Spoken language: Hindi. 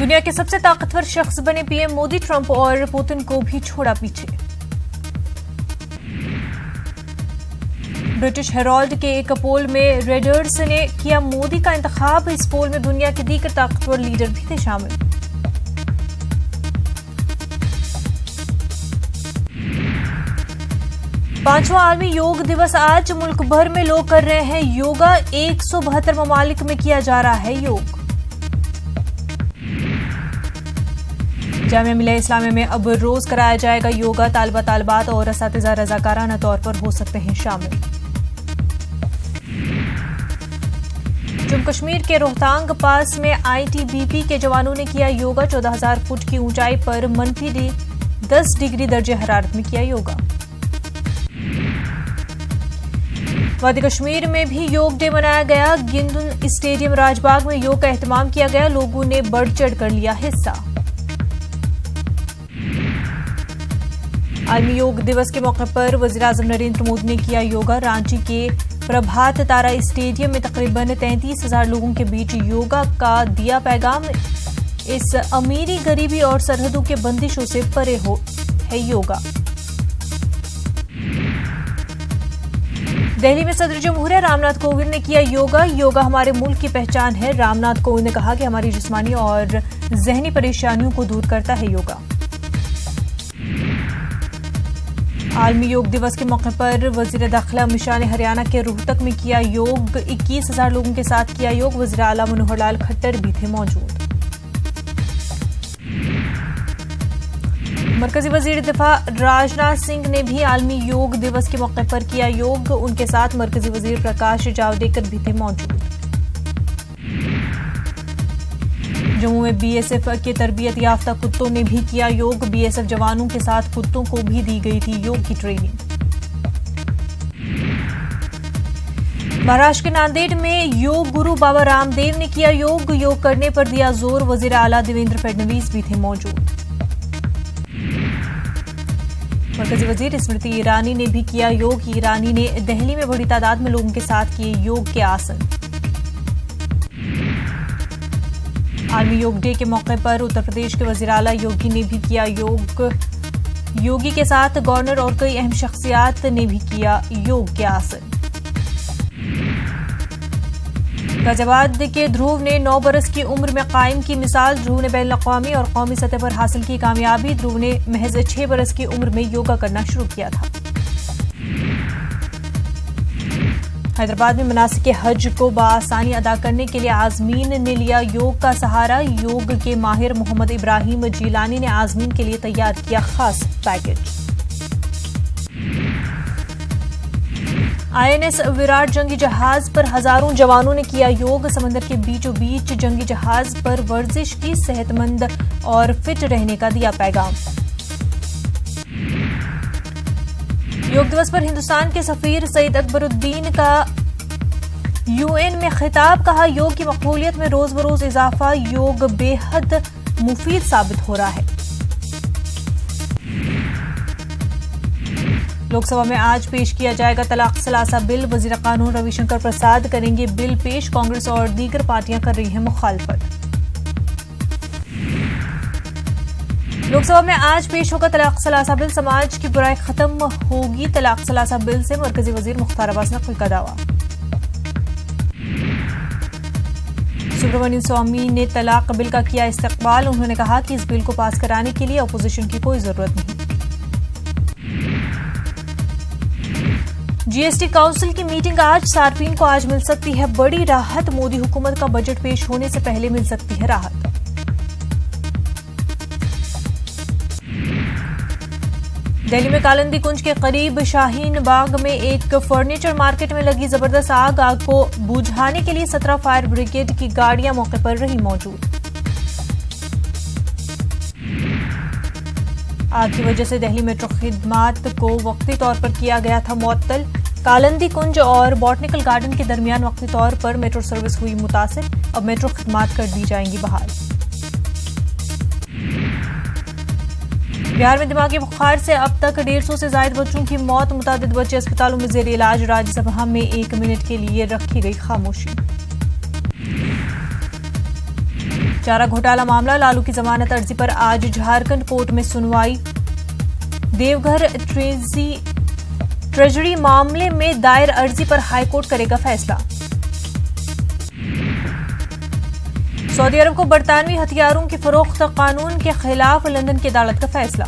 दुनिया के सबसे ताकतवर शख्स बने पीएम मोदी, ट्रंप और पुतिन को भी छोड़ा पीछे। ब्रिटिश हेराल्ड के एक पोल में रेडर्स ने किया मोदी का इंतखाब। इस पोल में दुनिया के दीगर ताकतवर लीडर भी थे शामिल। पांचवां आलमी योग दिवस आज मुल्क भर में लोग कर रहे हैं योगा। 172 ममालिक में किया जा रहा है योग। जामिया मिलिया इस्लामिया में अब रोज कराया जाएगा योगा। तालिबा तालिबात और असातिज़ा रज़ाकाराना तौर पर हो सकते हैं शामिल। जम्मू कश्मीर के रोहतांग पास में आईटीबीपी के जवानों ने किया योगा। 14,000 फुट की ऊंचाई पर -10 डिग्री दर्जे हरारत में किया योगा। वादी कश्मीर में भी योग डे मनाया गया। गिंदुन स्टेडियम राजबाग में योग का एहतमाम किया गया। लोगों ने बढ़ चढ़कर लिया हिस्सा। आलमी योग दिवस के मौके पर वज़ीर-ए-आज़म नरेंद्र मोदी ने किया योगा। रांची के प्रभात तारा स्टेडियम में तकरीबन 33,000 लोगों के बीच योगा का दिया पैगाम। इस अमीरी, गरीबी और सरहदों के बंदिशों से परे है योगा। दिल्ली में सदर जमहूरिया रामनाथ कोविंद ने किया योगा। योगा हमारे मुल्क की पहचान है। रामनाथ कोविंद ने कहा कि हमारी जिस्मानी और ज़हनी परेशानियों को दूर करता है योगा। आलमी योग दिवस के मौके पर वज़ीर दाखिला अमित शाह ने हरियाणा के रोहतक में किया योग। 21,000 लोगों के साथ किया योग। वज़ीर आला मनोहर लाल खट्टर भी थे मौजूद। मरकजी वज़ीर दिफा राजनाथ सिंह ने भी आलमी योग दिवस के मौके पर किया योग। उनके साथ मरकजी वज़ीर प्रकाश जावड़ेकर भी थे मौजूद। जम्मू में बीएसएफ के तरबियत याफ्ता कुत्तों ने भी किया योग। बीएसएफ जवानों के साथ कुत्तों को भी दी गई थी योग की ट्रेनिंग। महाराष्ट्र के नांदेड़ में योग गुरु बाबा रामदेव ने किया योग। योग करने पर दिया जोर। वज़ीर आला देवेंद्र फडणवीस भी थे मौजूद। मरकजी वज़ीर स्मृति ईरानी ने भी किया योग। ईरानी ने दिल्ली में बड़ी तादाद में लोगों के साथ किए योग के आसन। आलमी योग डे के मौके पर उत्तर प्रदेश के वज़ीर आला योगी ने भी किया योग। योगी के साथ गवर्नर और कई अहम शख्सियात ने भी किया योग के आसन। गाजियाबाद के ध्रुव ने 9 बरस की उम्र में कायम की मिसाल। ध्रुव ने बैनुल अक़वामी और कौमी सतह पर हासिल की कामयाबी। ध्रुव ने महज 6 बरस की उम्र में योगा करना शुरू किया था। हैदराबाद में मनासिक हज को बआसानी अदा करने के लिए आज़मीन ने लिया योग का सहारा। योग के माहिर मोहम्मद इब्राहिम जीलानी ने आज़मीन के लिए तैयार किया खास पैकेज। आईएनएस विराट जंगी जहाज पर हजारों जवानों ने किया योग। समंदर के बीचों बीच जंगी जहाज पर वर्जिश की। सेहतमंद और फिट रहने का दिया पैगाम। योग दिवस पर हिंदुस्तान के सफीर सईद अकबरुद्दीन का यूएन में खिताब। कहा योग की मकबूलियत में रोज बरोज इजाफा। योग बेहद मुफीद साबित हो रहा है। लोकसभा में आज पेश किया जाएगा तलाक सलासा बिल। वजीर कानून रविशंकर प्रसाद करेंगे बिल पेश। कांग्रेस और दीगर पार्टियां कर रही हैं मुखालफत। लोकसभा में आज पेश होगा तलाक सलासा बिल। समाज की बुराई खत्म होगी तलाक सलासा बिल से। मरकजी वजीर मुख्तार अब्बास नकवी का दावा। सुब्रमण्यम स्वामी ने तलाक बिल का किया इस्तकबाल। उन्होंने कहा कि इस बिल को पास कराने के लिए अपोजिशन की कोई जरूरत नहीं। जीएसटी काउंसिल की मीटिंग आज। सार्फिन को आज मिल सकती है बड़ी राहत। मोदी हुकूमत का बजट पेश होने से पहले मिल सकती है राहत। दिल्ली में कालिंदी कुंज के करीब शाहीन बाग में एक फर्नीचर मार्केट में लगी जबरदस्त आग। आग को बुझाने के लिए 17 फायर ब्रिगेड की गाड़ियां मौके पर रही मौजूद। आग की वजह से दिल्ली मेट्रो खिदमात को वक्ती तौर पर किया गया था मुअत्तल। कालिंदी कुंज और बॉटनिकल गार्डन के दरमियान वक्ती तौर पर मेट्रो सर्विस हुई मुतासिर। अब मेट्रो खिदमात कर दी जाएंगी बहाल। बिहार में दिमागी बुखार से अब तक 150 से ज्यादा बच्चों की मौत। मुतादिद बच्चे अस्पतालों में जेर इलाज। राज्यसभा में 1 मिनट के लिए रखी गई खामोशी। चारा घोटाला मामला, लालू की जमानत अर्जी पर आज झारखंड कोर्ट में सुनवाई। देवघर ट्रेजरी मामले में दायर अर्जी पर हाईकोर्ट करेगा फैसला। सऊदी अरब को बरतानवी हथियारों की फरोख्त कानून के खिलाफ लंदन की अदालत का फैसला।